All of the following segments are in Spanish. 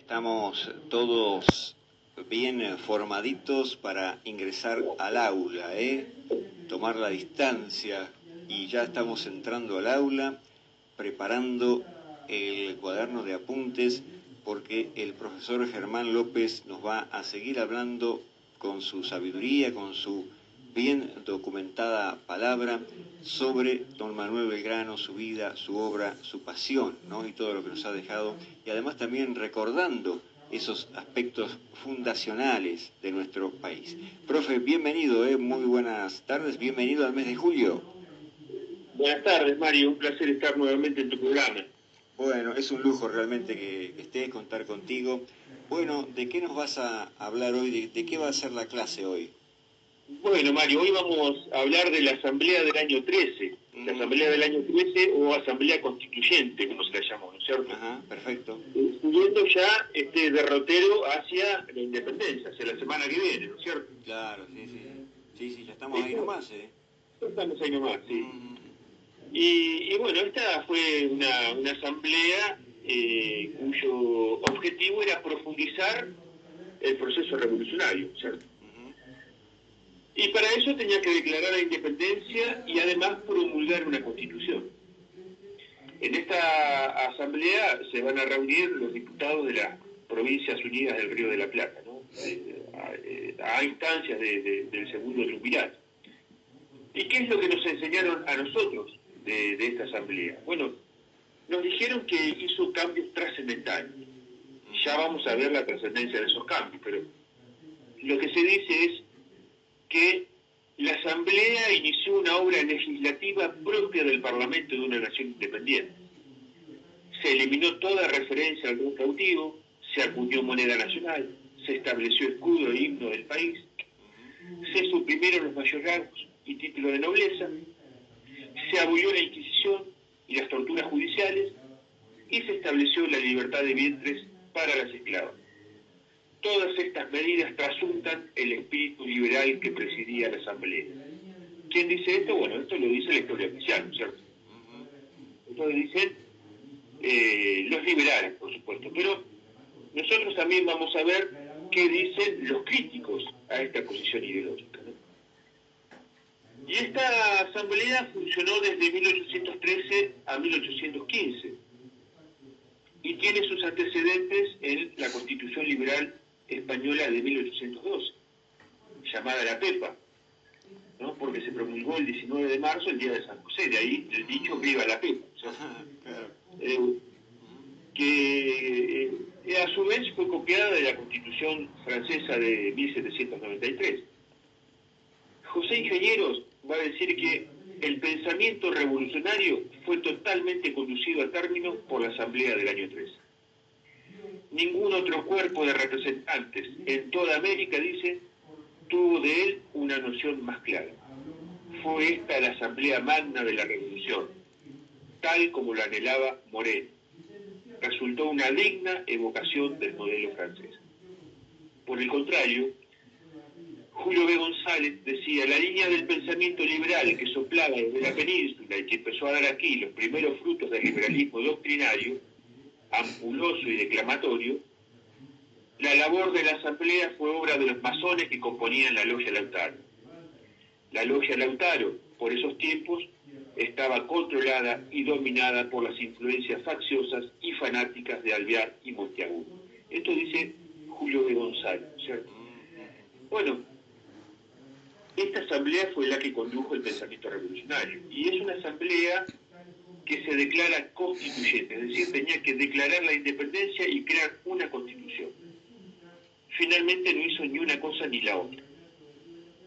Estamos todos bien formaditos para ingresar al aula, tomar la distancia, y ya estamos entrando al aula, preparando el cuaderno de apuntes, porque el profesor Germán López nos va a seguir hablando con su sabiduría, con su bien documentada palabra, sobre don Manuel Belgrano, su vida, su obra, su pasión, ¿no? Y todo lo que nos ha dejado, y además también recordando esos aspectos fundacionales de nuestro país. Profe, bienvenido, muy buenas tardes, bienvenido al mes de julio. Buenas tardes, Mario, un placer estar nuevamente en tu programa. Bueno, es un lujo realmente que estés, contar contigo. Bueno, ¿de qué nos vas a hablar hoy? ¿De qué va a ser la clase hoy? Bueno, Mario, hoy vamos a hablar de la Asamblea del año 13. La Asamblea del año 13 o Asamblea Constituyente, como se la llamó, ¿no es cierto? Ajá, perfecto. Siguiendo ya este derrotero hacia la independencia, hacia la semana que viene, ¿no es cierto? Claro, sí, ya estamos ahí nomás, Estamos ahí nomás, sí. Y bueno, esta fue una asamblea cuyo objetivo era profundizar el proceso revolucionario, ¿cierto? Y para eso tenía que declarar la independencia y además promulgar una constitución. En esta asamblea se van a reunir los diputados de las Provincias Unidas del Río de la Plata, ¿no? A instancias del segundo triunvirato. ¿Y qué es lo que nos enseñaron a nosotros de esta asamblea? Bueno, nos dijeron que hizo cambios trascendentales. Ya vamos a ver la trascendencia de esos cambios, pero lo que se dice es que la Asamblea inició una obra legislativa propia del Parlamento de una nación independiente. Se eliminó toda referencia al rey cautivo, se acuñó moneda nacional, se estableció escudo e himno del país, se suprimieron los mayorazgos y títulos de nobleza, se abolió la Inquisición y las torturas judiciales y se estableció la libertad de vientres para las esclavas. Todas estas medidas trasuntan el espíritu liberal que presidía la Asamblea. ¿Quién dice esto? Bueno, esto lo dice la historia oficial, ¿no es cierto? Esto lo dicen los liberales, por supuesto, pero nosotros también vamos a ver qué dicen los críticos a esta posición ideológica, ¿no? Y esta asamblea funcionó desde 1813 a 1815 y tiene sus antecedentes en la Constitución Liberal Española de 1812, llamada la PEPA, ¿no? Porque se promulgó el 19 de marzo, el día de San José, de ahí el dicho viva la PEPA, que a su vez fue copiada de la Constitución francesa de 1793. José Ingenieros va a decir que el pensamiento revolucionario fue totalmente conducido a término por la Asamblea del año 13. Ningún otro cuerpo de representantes en toda América, dice, tuvo de él una noción más clara. Fue esta la Asamblea Magna de la Revolución, tal como lo anhelaba Moreno. Resultó una digna evocación del modelo francés. Por el contrario, Julio B. González decía: la línea del pensamiento liberal que soplaba desde la península y que empezó a dar aquí los primeros frutos del liberalismo doctrinario, ampuloso y declamatorio, la labor de la asamblea fue obra de los masones que componían la logia Lautaro. La logia Lautaro, por esos tiempos, estaba controlada y dominada por las influencias facciosas y fanáticas de Alvear y Monteagudo. Esto dice Julio B. González, ¿cierto? Bueno, esta asamblea fue la que condujo el pensamiento revolucionario, y es una asamblea que se declara constituyente, es decir, tenía que declarar la independencia y crear una constitución. Finalmente no hizo ni una cosa ni la otra,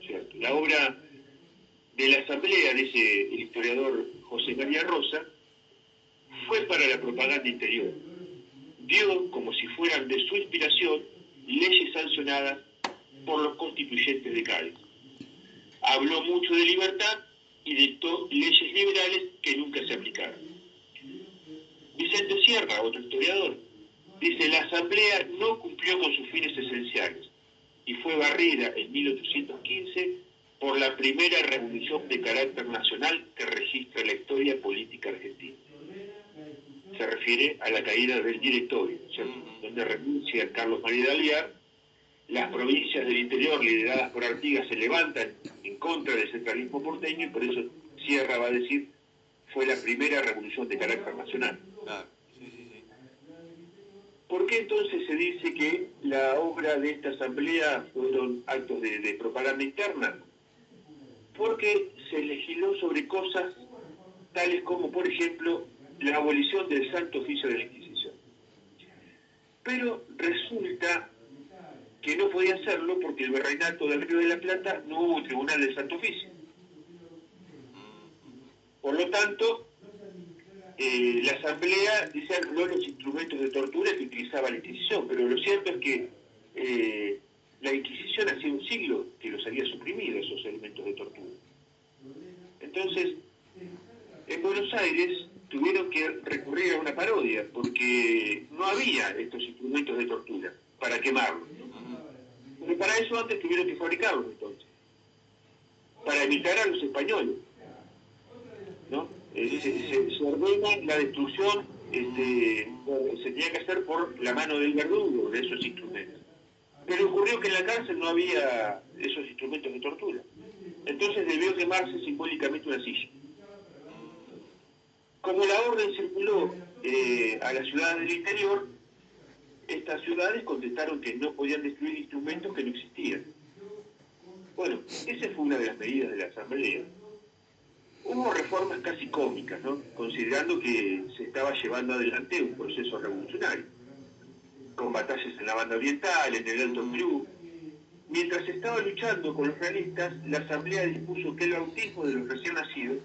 ¿cierto? La obra de la asamblea, dice el historiador José María Rosa, fue para la propaganda interior. Dio, como si fueran de su inspiración, leyes sancionadas por los constituyentes de Cádiz. Habló mucho de libertad y dictó leyes liberales que nunca se aplicaron. Vicente Sierra, otro historiador, dice: la asamblea no cumplió con sus fines esenciales y fue barrida en 1815 por la primera revolución de carácter nacional que registra la historia política argentina. Se refiere a la caída del directorio, ¿cierto? donde renuncia Carlos María de Alvear, las provincias del interior lideradas por Artigas se levantan en contra del centralismo porteño y por eso Sierra va a decir fue la primera revolución de carácter nacional. Claro, sí, sí, sí. ¿Por qué entonces se dice que la obra de esta asamblea fueron actos de propaganda interna? Porque se legisló sobre cosas tales como, por ejemplo, la abolición del Santo Oficio de la Inquisición. Pero resulta que no podía hacerlo porque el virreinato del Río de la Plata no hubo tribunal del Santo Oficio. Por lo tanto, la asamblea dice anuló los instrumentos de tortura que utilizaba la Inquisición, pero lo cierto es que la Inquisición hacía un siglo que los había suprimido esos elementos de tortura. Entonces, en Buenos Aires tuvieron que recurrir a una parodia porque no había estos instrumentos de tortura para quemarlos, ¿no? Pero para eso antes tuvieron que fabricarlos entonces, para evitar a los españoles, ¿no? Se ordena la destrucción, se tenía que hacer por la mano del verdugo de esos instrumentos. Pero ocurrió que en la cárcel no había esos instrumentos de tortura. Entonces debió quemarse simbólicamente una silla. Como la orden circuló a las ciudades del interior, estas ciudades contestaron que no podían destruir instrumentos que no existían. Bueno, esa fue una de las medidas de la asamblea. Hubo reformas casi cómicas, ¿no? Considerando que se estaba llevando adelante un proceso revolucionario, con batallas en la banda oriental, en el Alto Perú. Mientras se estaba luchando con los realistas, la asamblea dispuso que el bautismo de los recién nacidos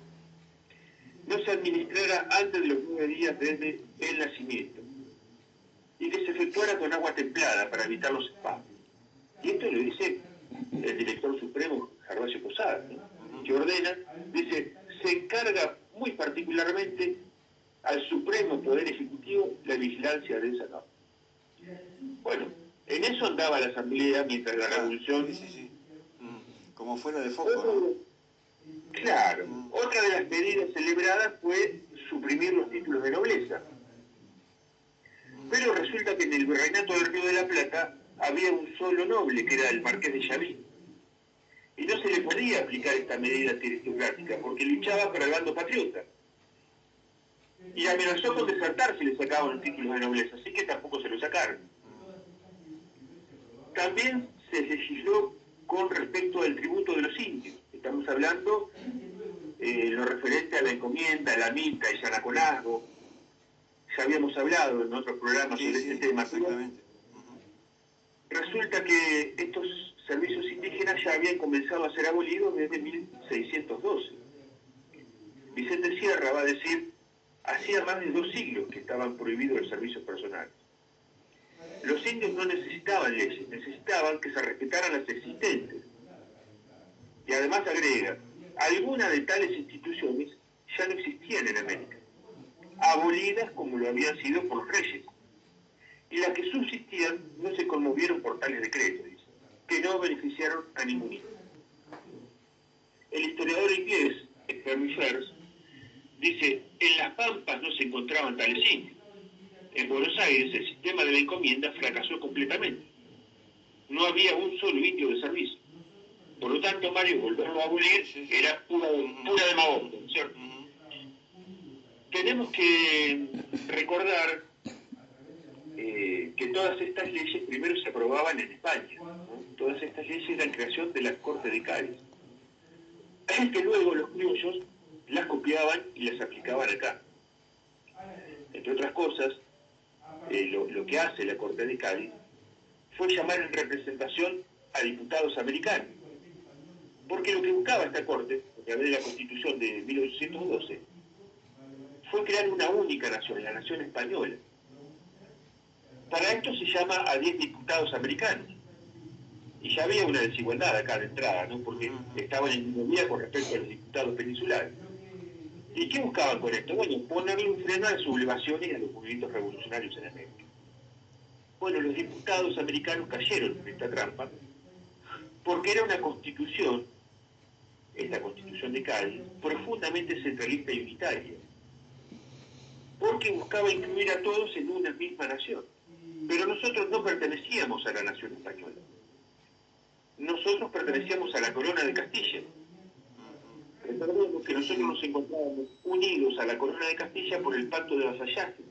no se administrara antes de los 9 días desde el nacimiento y que se efectuara con agua templada para evitar los espasmos. Y esto lo dice el director supremo, Gervasio Posada, ¿no? Que ordena, dice, se encarga muy particularmente al Supremo Poder Ejecutivo la vigilancia de esa norma. Bueno, en eso andaba la asamblea mientras la revolución... Sí, sí, sí. Como fuera de foco, ¿no? Claro. Otra de las medidas celebradas fue suprimir los títulos de nobleza. Pero resulta que en el virreinato del Río de la Plata había un solo noble, que era el marqués de Chavín. Y no se le podía aplicar esta medida aristocrática, porque luchaba para el bando patriota. Y amenazó con desertar si le sacaban los títulos de nobleza, así que tampoco se lo sacaron. También se legisló con respecto al tributo de los indios. Estamos hablando lo referente a la encomienda, a la mita y Yanacolazgo. Ya habíamos hablado en otros programas sobre este tema. Exactamente. Resulta que estos servicios indígenas ya habían comenzado a ser abolidos desde 1612. Vicente Sierra va a decir, hacía más de 2 siglos que estaban prohibidos los servicios personales. Los indios no necesitaban leyes, necesitaban que se respetaran las existentes. Y además agrega, algunas de tales instituciones ya no existían en América, abolidas como lo habían sido por los reyes. Y las que subsistían no se conmovieron por tales decretos, dice, que no beneficiaron a ningún indio. El historiador inglés, Henry Fers, dice, en las pampas no se encontraban tales indios. En Buenos Aires el sistema de la encomienda fracasó completamente. No había un solo indio de servicio. Por lo tanto, Mario, volverlo a abolir era pura demagogia, ¿cierto? Tenemos que recordar que todas estas leyes primero se aprobaban en España, ¿no? Todas estas leyes eran creación de las Cortes de Cádiz, que luego los criollos las copiaban y las aplicaban acá. Entre otras cosas, lo que hace la Corte de Cádiz fue llamar en representación a diputados americanos, porque lo que buscaba esta Corte, a través de la Constitución de 1812, fue crear una única nación, la nación española. Para esto se llama a 10 diputados americanos. Y ya había una desigualdad acá de entrada, ¿no? Porque estaban en minoría con respecto a los diputados peninsulares. ¿Y qué buscaban con esto? Bueno, ponerle un freno a las sublevaciones y a los movimientos revolucionarios en América. Bueno, los diputados americanos cayeron en esta trampa porque era una constitución, esta constitución de Cádiz, profundamente centralista y unitaria, porque buscaba incluir a todos en una misma nación. Pero nosotros no pertenecíamos a la nación española. Nosotros pertenecíamos a la corona de Castilla. Recordemos que nosotros nos encontrábamos unidos a la corona de Castilla por el pacto de vasallaje,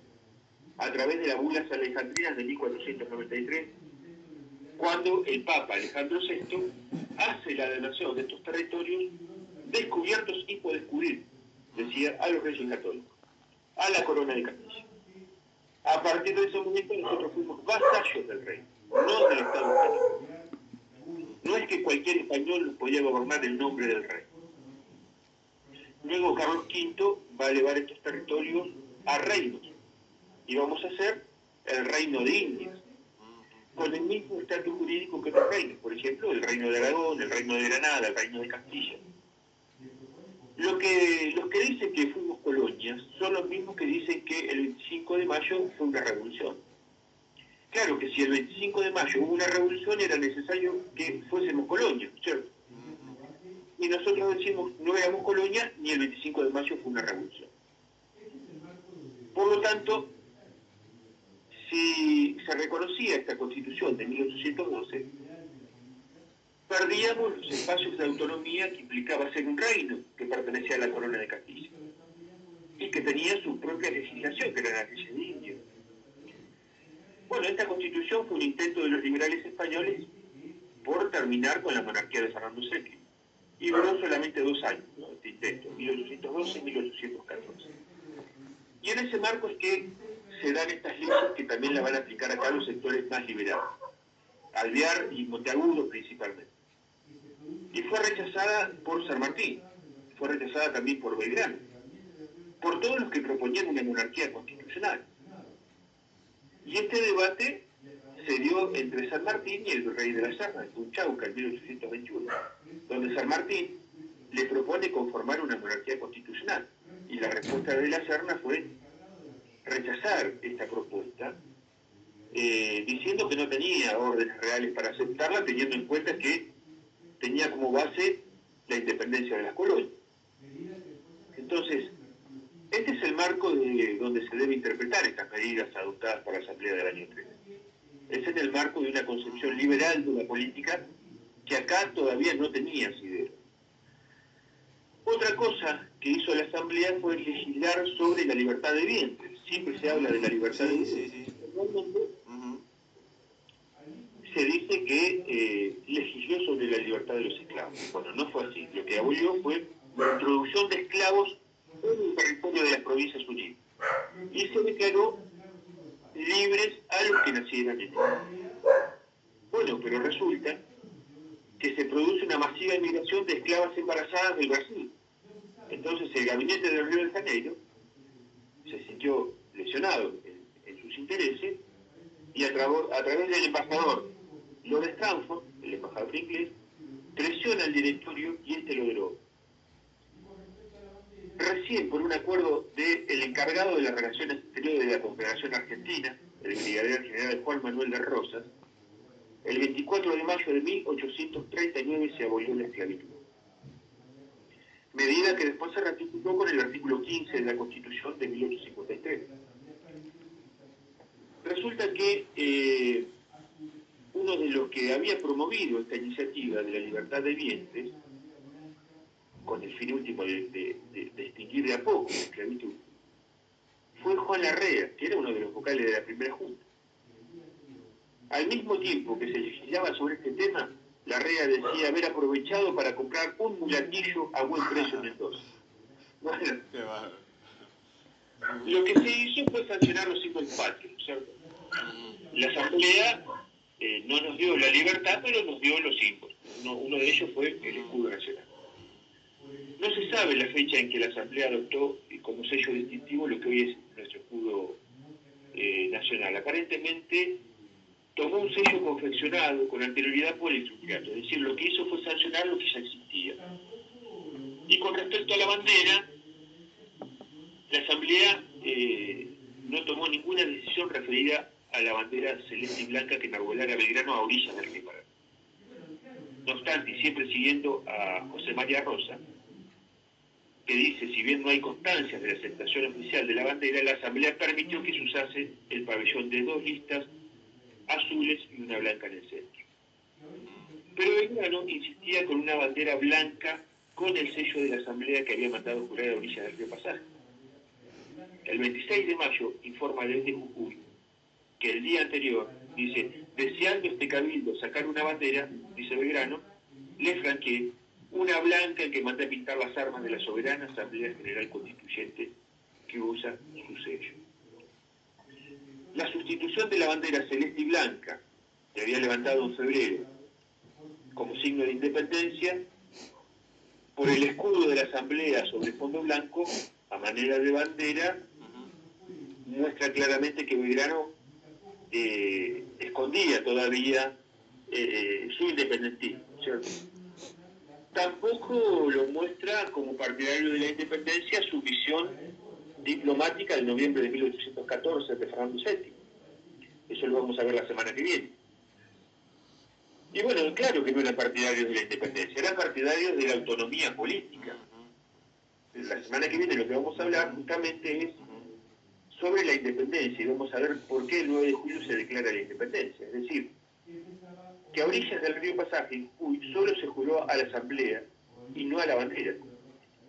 a través de las bulas alejandrinas de 1493, cuando el Papa Alejandro VI hace la donación de estos territorios descubiertos y por descubrir, decía, a los reyes católicos, a la corona de Castilla. A partir de ese momento nosotros fuimos vasallos del rey, no del Estado español. No es que cualquier español podía gobernar en nombre del rey. Luego Carlos V va a elevar estos territorios a reinos y vamos a hacer el reino de Indias, con el mismo estatus jurídico que los reinos, por ejemplo, el reino de Aragón, el reino de Granada, el reino de Castilla. Los que dicen que fuimos colonias son los mismos que dicen que el 25 de mayo fue una revolución. Claro que si el 25 de mayo hubo una revolución era necesario que fuésemos colonias, ¿cierto? Y nosotros decimos no éramos colonia ni el 25 de mayo fue una revolución. Por lo tanto, si se reconocía esta Constitución de 1812, perdíamos los espacios de autonomía que implicaba ser un reino que pertenecía a la corona de Castilla y que tenía su propia legislación, que era la ley de India. Bueno, esta Constitución fue un intento de los liberales españoles por terminar con la monarquía de Fernando VII. Y duró solamente 2 años, ¿no? Este intento, 1812 y 1814. Y en ese marco es que se dan estas leyes que también la van a aplicar acá los sectores más liberales, Alvear y Monteagudo principalmente. Y fue rechazada por San Martín, fue rechazada también por Belgrano, por todos los que proponían una monarquía constitucional. Y este debate se dio entre San Martín y el virrey de la Serna, en Punchauca, en 1821, donde San Martín le propone conformar una monarquía constitucional. Y la respuesta de la Serna fue rechazar esta propuesta, diciendo que no tenía órdenes reales para aceptarla, teniendo en cuenta que tenía como base la independencia de las colonias. Entonces, este es el marco de donde se debe interpretar estas medidas adoptadas por la Asamblea del año 3. Es en el marco de una concepción liberal de la política que acá todavía no tenía asidero. Otra cosa que hizo la Asamblea fue legislar sobre la libertad de vientres. Siempre se habla de la libertad de vientres. Normalmente se dice que legisló sobre la libertad de los esclavos. Bueno, no fue así. Lo que abolió fue la introducción de esclavos en el territorio de las Provincias Unidas. Y se declaró libres a los que nacieran en él. Bueno, pero resulta que se produce una masiva inmigración de esclavas embarazadas del Brasil. Entonces el gabinete del Río de Janeiro se sintió lesionado en sus intereses y a través del embajador Lord Stanford, el embajador inglés, presiona al directorio y este lo deroga. Recién por un acuerdo del encargado de las relaciones exteriores de la Confederación Argentina, el brigadier general Juan Manuel de Rosas, el 24 de mayo de 1839 se abolió la esclavitud. Medida que después se ratificó con el artículo 15 de la Constitución de 1853. Resulta que uno de los que había promovido esta iniciativa de la libertad de vientres, con el fin último de extinguir de a poco la esclavitud, fue Juan Larrea, que era uno de los vocales de la primera junta. Al mismo tiempo que se legislaba sobre este tema, Larrea decía haber aprovechado para comprar un mulatillo a buen precio en Mendoza. Bueno, lo que se hizo fue sancionar los símbolos patrios, ¿cierto? La Asamblea no nos dio la libertad, pero nos dio los símbolos. Uno de ellos fue el escudo nacional. No se sabe la fecha en que la Asamblea adoptó como sello distintivo lo que hoy es nuestro escudo nacional. Aparentemente tomó un sello confeccionado con anterioridad por el sindicato, es decir, lo que hizo fue sancionar lo que ya existía. Y con respecto a la bandera, la Asamblea no tomó ninguna decisión referida a la bandera celeste y blanca que enarbolara Belgrano a orillas del río Paraná. No obstante, y siempre siguiendo a José María Rosa, que dice, si bien no hay constancias de la aceptación oficial de la bandera, la Asamblea permitió que se usase el pabellón de 2 listas azules y una blanca en el centro. Pero Belgrano insistía con una bandera blanca con el sello de la asamblea que había mandado jurar a orillas del río Pasaje. El 26 de mayo informa desde Jujuy que el día anterior, dice, deseando este cabildo sacar una bandera, dice Belgrano, le franqueé una blanca que manda a pintar las armas de la soberana Asamblea General Constituyente que usa su sello. La sustitución de la bandera celeste y blanca que había levantado en febrero como signo de independencia por el escudo de la Asamblea sobre fondo blanco a manera de bandera muestra claramente que Belgrano escondía todavía su independentismo, ¿cierto? Tampoco lo muestra como partidario de la independencia su visión diplomática de noviembre de 1814 de Fernando VII. Eso lo vamos a ver la semana que viene. Y bueno, claro que no eran partidarios de la independencia, eran partidarios de la autonomía política. La semana que viene lo que vamos a hablar justamente es sobre la independencia y vamos a ver por qué el 9 de julio se declara la independencia. Es decir, que a orillas del río Pasaje solo se juró a la asamblea y no a la bandera.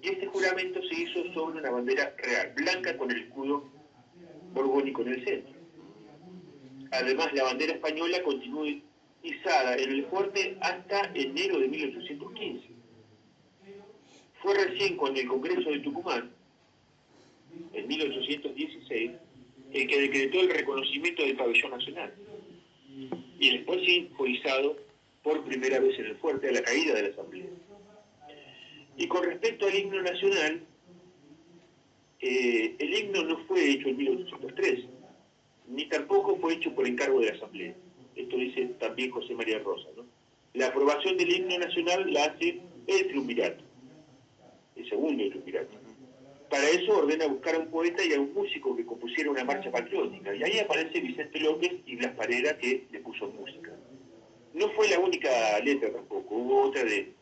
Y este juramento se hizo sobre una bandera real, blanca con el escudo borbónico en el centro. Además, la bandera española continuó izada en el fuerte hasta enero de 1815. Fue recién con el Congreso de Tucumán, en 1816, el que decretó el reconocimiento del pabellón nacional. Y después sí fue izado por primera vez en el fuerte a la caída de la asamblea. Y con respecto al himno nacional, el himno no fue hecho en 1803, ni tampoco fue hecho por encargo de la asamblea. Esto dice también José María Rosa, ¿no? La aprobación del himno nacional la hace el triunvirato, el segundo triunvirato. Para eso ordena buscar a un poeta y a un músico que compusiera una marcha patriótica. Y ahí aparece Vicente López y Blas Parera, que le puso música. No fue la única letra tampoco, hubo otra de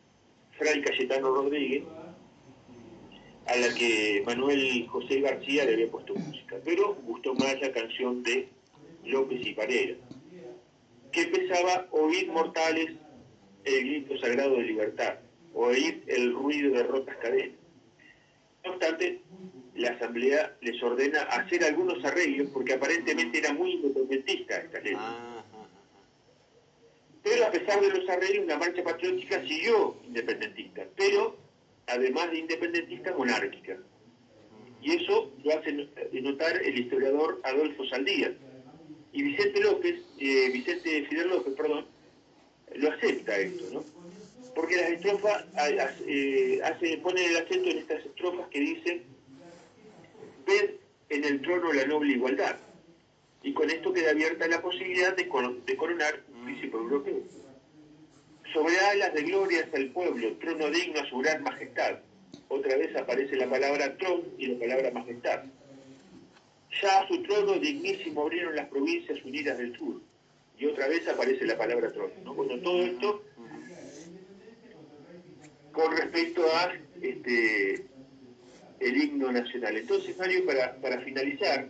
Fray Cayetano Rodríguez, a la que Manuel José García le había puesto música, pero gustó más la canción de López y Parera, que empezaba: oíd mortales el grito sagrado de libertad, oíd el ruido de rotas cadenas. No obstante, la asamblea les ordena hacer algunos arreglos porque aparentemente era muy independentista esta letra. Pero a pesar de los arreglos, la marcha patriótica siguió independentista, pero además de independentista, monárquica. Y eso lo hace notar el historiador Adolfo Saldías. Y Vicente Fidel López, lo acepta esto, ¿no? Porque las estrofas ponen el acento en estas estrofas que dicen: ved en el trono la noble igualdad. Y con esto queda abierta la posibilidad de coronar un príncipe europeo. Sobre alas de gloria hasta el pueblo, trono digno a su gran majestad. Otra vez aparece la palabra trono y la palabra majestad. Ya a su trono dignísimo abrieron las provincias unidas del sur. Y otra vez aparece la palabra trono, ¿no? Bueno, todo esto con respecto a el himno nacional. Entonces, Mario, para finalizar,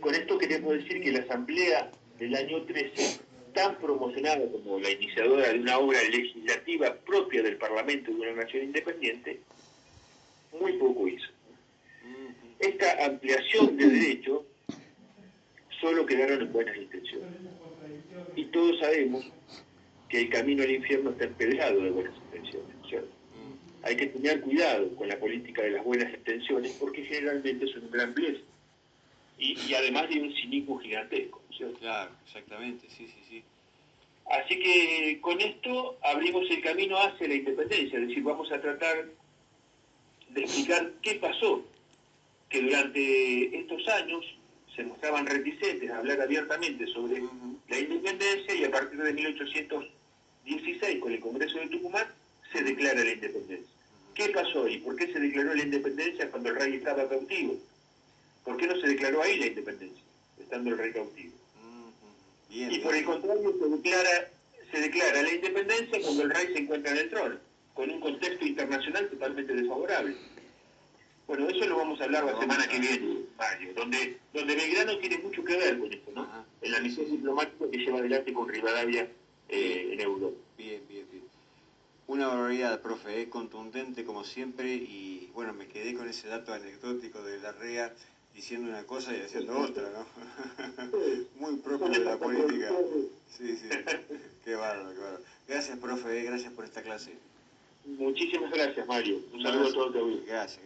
con esto queremos decir que la Asamblea del año 13, tan promocionada como la iniciadora de una obra legislativa propia del Parlamento de una nación independiente, muy poco hizo. Esta ampliación de derechos solo quedaron en buenas intenciones. Y todos sabemos que el camino al infierno está empedrado de buenas intenciones, ¿cierto? Hay que tener cuidado con la política de las buenas intenciones porque generalmente son un gran blef. Y además de un cinismo gigantesco, ¿cierto? Claro, exactamente, sí, sí, sí. Así que con esto abrimos el camino hacia la independencia, es decir, vamos a tratar de explicar qué pasó, que durante estos años se mostraban reticentes a hablar abiertamente sobre la independencia y a partir de 1816, con el Congreso de Tucumán, se declara la independencia. ¿Qué pasó ahí? ¿Por qué se declaró la independencia cuando el rey estaba cautivo? ¿Por qué no se declaró ahí la independencia, estando el rey cautivo? Bien, y por el contrario, se declara la independencia cuando el rey se encuentra en el trono, con un contexto internacional totalmente desfavorable. Bueno, eso lo vamos a hablar la semana que viene. Mario, donde Belgrano tiene mucho que ver con esto, ¿no? Ajá. En la misión diplomática que lleva adelante con Rivadavia en Europa. Bien, bien, bien. Una barbaridad, profe, contundente como siempre, y bueno, me quedé con ese dato anecdótico de Larrea diciendo una cosa y haciendo otra, ¿no? Muy propio de la política. Sí, sí, qué bárbaro, qué bárbaro. Gracias, profe, gracias por esta clase. Muchísimas gracias, Mario. Un Un saludo a abrazo. todos. Gracias.